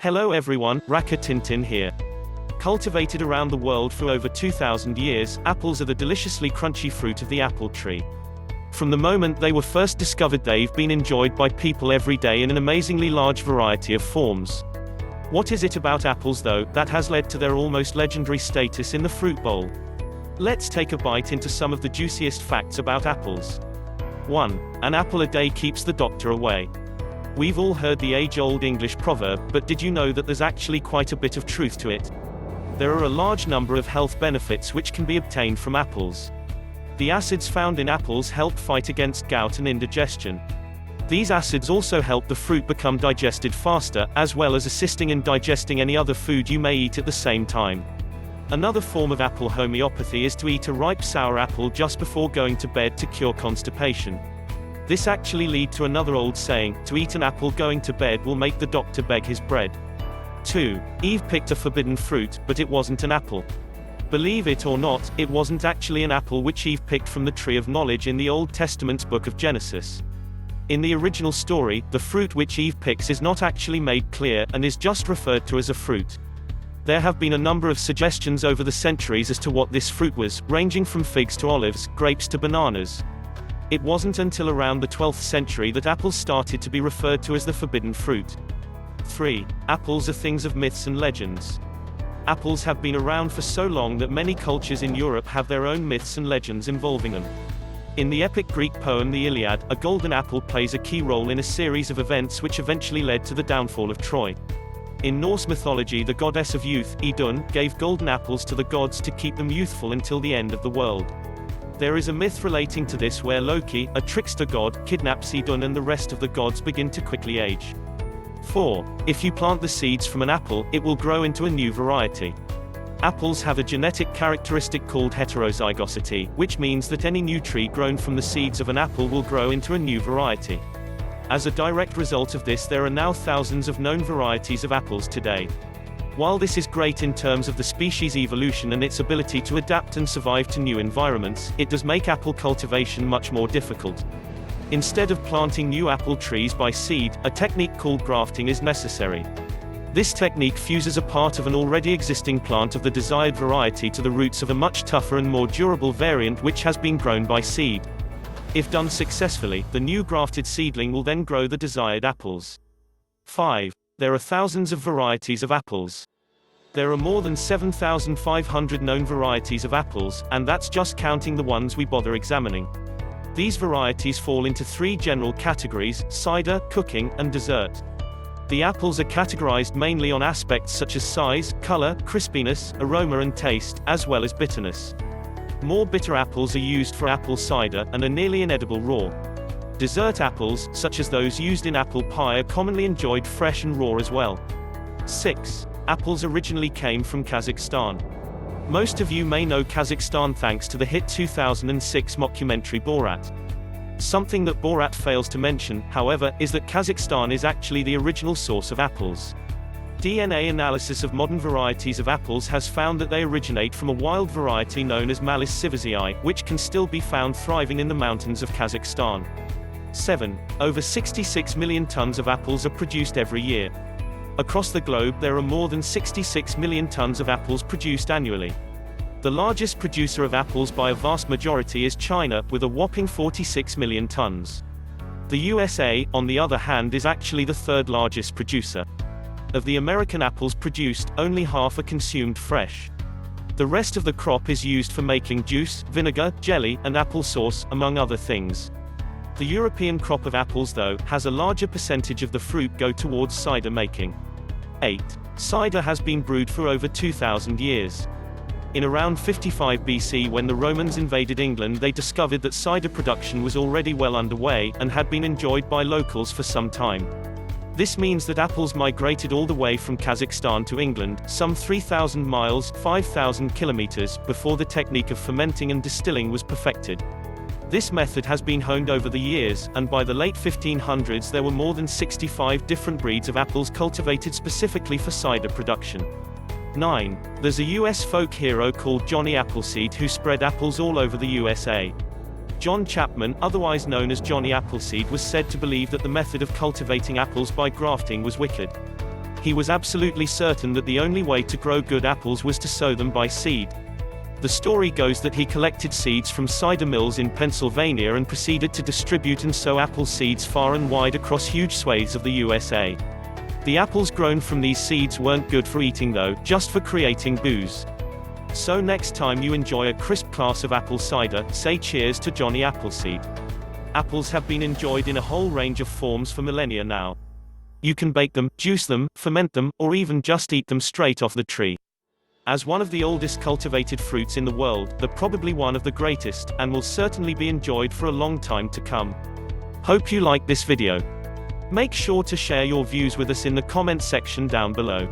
Hello everyone, Raka Tintin here. Cultivated around the world for over 2,000 years, apples are the deliciously crunchy fruit of the apple tree. From the moment they were first discovered, they've been enjoyed by people every day in an amazingly large variety of forms. What is it about apples though, that has led to their almost legendary status in the fruit bowl? Let's take a bite into some of the juiciest facts about apples. 1. An apple a day keeps the doctor away. We've all heard the age-old English proverb, but did you know that there's actually quite a bit of truth to it? There are a large number of health benefits which can be obtained from apples. The acids found in apples help fight against gout and indigestion. These acids also help the fruit become digested faster, as well as assisting in digesting any other food you may eat at the same time. Another form of apple homeopathy is to eat a ripe sour apple just before going to bed to cure constipation. This actually leads to another old saying, to eat an apple going to bed will make the doctor beg his bread. 2. Eve picked a forbidden fruit, but it wasn't an apple. Believe it or not, it wasn't actually an apple which Eve picked from the tree of knowledge in the Old Testament's book of Genesis. In the original story, the fruit which Eve picks is not actually made clear, and is just referred to as a fruit. There have been a number of suggestions over the centuries as to what this fruit was, ranging from figs to olives, grapes to bananas. It wasn't until around the 12th century that apples started to be referred to as the forbidden fruit. 3. Apples are things of myths and legends. Apples have been around for so long that many cultures in Europe have their own myths and legends involving them. In the epic Greek poem the Iliad, a golden apple plays a key role in a series of events which eventually led to the downfall of Troy. In Norse mythology, the goddess of youth, Idun, gave golden apples to the gods to keep them youthful until the end of the world. There is a myth relating to this where Loki, a trickster god, kidnaps Idun and the rest of the gods begin to quickly age. 4. If you plant the seeds from an apple, it will grow into a new variety. Apples have a genetic characteristic called heterozygosity, which means that any new tree grown from the seeds of an apple will grow into a new variety. As a direct result of this, there are now thousands of known varieties of apples today. While this is great in terms of the species evolution and its ability to adapt and survive to new environments, it does make apple cultivation much more difficult. Instead of planting new apple trees by seed, a technique called grafting is necessary. This technique fuses a part of an already existing plant of the desired variety to the roots of a much tougher and more durable variant which has been grown by seed. If done successfully, the new grafted seedling will then grow the desired apples. 5. There are thousands of varieties of apples. There are more than 7,500 known varieties of apples, and that's just counting the ones we bother examining. These varieties fall into 3 general categories: cider, cooking, and dessert. The apples are categorized mainly on aspects such as size, color, crispiness, aroma and taste, as well as bitterness. More bitter apples are used for apple cider, and are nearly inedible raw. Dessert apples, such as those used in apple pie, are commonly enjoyed fresh and raw as well. 6. Apples originally came from Kazakhstan. Most of you may know Kazakhstan thanks to the hit 2006 mockumentary Borat. Something that Borat fails to mention, however, is that Kazakhstan is actually the original source of apples. DNA analysis of modern varieties of apples has found that they originate from a wild variety known as Malus sivasii, which can still be found thriving in the mountains of Kazakhstan. 7. Over 66 million tons of apples are produced every year. Across the globe there are more than 66 million tons of apples produced annually. The largest producer of apples by a vast majority is China, with a whopping 46 million tons. The USA, on the other hand, is actually the 3rd largest producer. Of the American apples produced, only half are consumed fresh. The rest of the crop is used for making juice, vinegar, jelly, and apple sauce, among other things. The European crop of apples, though, has a larger percentage of the fruit go towards cider making. 8. Cider has been brewed for over 2,000 years. In around 55 BC, when the Romans invaded England, they discovered that cider production was already well underway, and had been enjoyed by locals for some time. This means that apples migrated all the way from Kazakhstan to England, some 3,000 miles, 5,000 kilometers, before the technique of fermenting and distilling was perfected. This method has been honed over the years, and by the late 1500s there were more than 65 different breeds of apples cultivated specifically for cider production. 9. There's a US folk hero called Johnny Appleseed who spread apples all over the USA. John Chapman, otherwise known as Johnny Appleseed, was said to believe that the method of cultivating apples by grafting was wicked. He was absolutely certain that the only way to grow good apples was to sow them by seed. The story goes that he collected seeds from cider mills in Pennsylvania and proceeded to distribute and sow apple seeds far and wide across huge swathes of the USA. The apples grown from these seeds weren't good for eating though, just for creating booze. So next time you enjoy a crisp glass of apple cider, say cheers to Johnny Appleseed. Apples have been enjoyed in a whole range of forms for millennia now. You can bake them, juice them, ferment them, or even just eat them straight off the tree. As one of the oldest cultivated fruits in the world, they're probably one of the greatest, and will certainly be enjoyed for a long time to come. Hope you like this video. Make sure to share your views with us in the comment section down below.